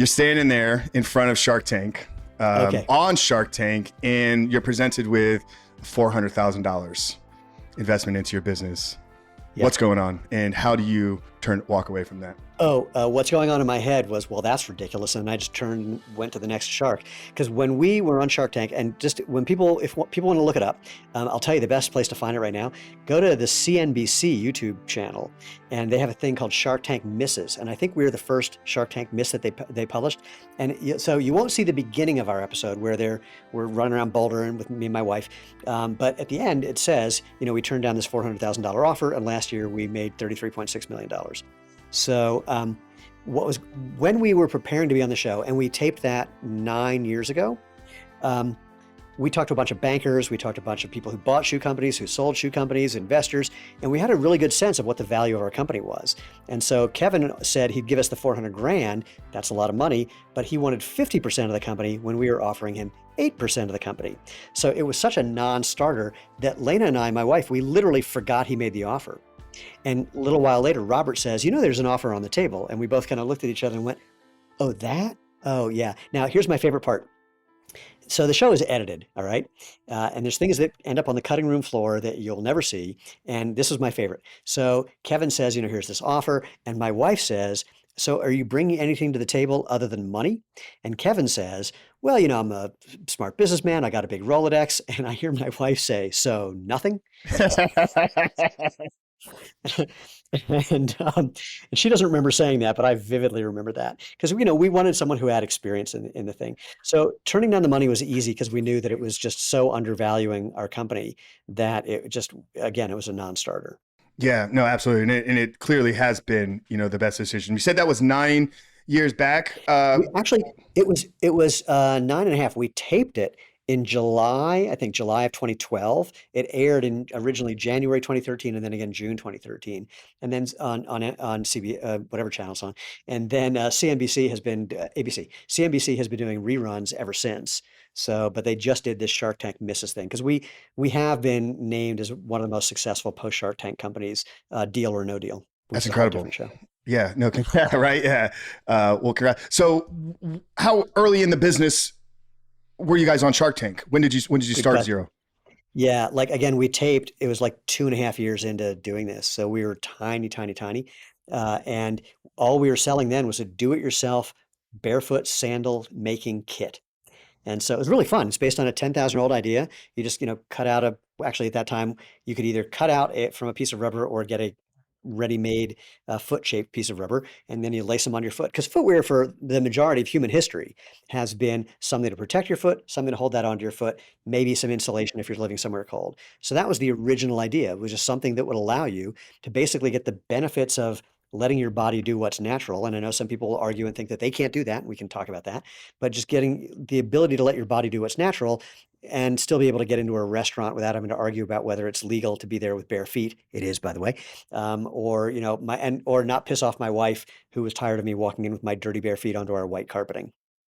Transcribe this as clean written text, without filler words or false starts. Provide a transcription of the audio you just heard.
You're standing there in front of Shark Tank, Okay. on Shark Tank, and you're presented with $400,000 investment into your business. Yeah. What's going on, and how do you walk away from that? What's going on in my head was, well, that's ridiculous. And I just went to the next shark. Because when we were on Shark Tank, and just when if people want to look it up, I'll tell you the best place to find it right now. Go to the CNBC YouTube channel, and they have a thing called Shark Tank Misses. And I think we were the first Shark Tank miss that they published. And so you won't see the beginning of our episode where we're running around bouldering with me and my wife. But at the end, it says, we turned down this $400,000 offer, and last year we made $33.6 million. So when we were preparing to be on the show, and we taped that 9 years ago, we talked to a bunch of bankers, we talked to a bunch of people who bought shoe companies, who sold shoe companies, investors, and we had a really good sense of what the value of our company was. And so Kevin said he'd give us the 400 grand. That's a lot of money, but he wanted 50% of the company when we were offering him 8% of the company. So it was such a non-starter that Lena and I, my wife, we literally forgot he made the offer. And a little while later, Robert says, there's an offer on the table. And we both kind of looked at each other and went, oh, that? Oh, yeah. Now, here's my favorite part. So the show is edited, all right? And there's things that end up on the cutting room floor that you'll never see. And this is my favorite. So Kevin says, here's this offer. And my wife says, so are you bringing anything to the table other than money? And Kevin says, well, I'm a smart businessman. I got a big Rolodex. And I hear my wife say, so nothing? And she doesn't remember saying that, but I vividly remember that because we wanted someone who had experience in the thing. So turning down the money was easy because we knew that it was just so undervaluing our company that it just, again, it was a non-starter. Yeah, no, absolutely, and it clearly has been the best decision. You said that was 9 years back. Actually, it was 9.5. We taped it in July, I think July of 2012. It aired in originally January 2013, and then again June 2013, and then on CB whatever channel it's on, and then CNBC has been CNBC has been doing reruns ever since. So, but they just did this Shark Tank Misses thing because we have been named as one of the most successful post Shark Tank companies, deal or no deal. That's incredible. Show. Yeah, no, yeah, right, yeah. Well, congrats. So, how early in the business were you guys on Shark Tank? When did you start Xero? Yeah, again, we taped, it was like 2.5 years into doing this. So we were tiny. And all we were selling then was a do-it-yourself barefoot sandal making kit. And so it was really fun. It's based on a 10,000-year-old idea. You just, cut out actually at that time, you could either cut out it from a piece of rubber or get a ready-made foot-shaped piece of rubber, and then you lace them on your foot. Because footwear for the majority of human history has been something to protect your foot, something to hold that onto your foot, maybe some insulation if you're living somewhere cold. So that was the original idea. It was just something that would allow you to basically get the benefits of letting your body do what's natural. And I know some people will argue and think that they can't do that, and we can talk about that, but just getting the ability to let your body do what's natural and still be able to get into a restaurant without having to argue about whether it's legal to be there with bare feet. It is, by the way, or not piss off my wife who was tired of me walking in with my dirty bare feet onto our white carpeting.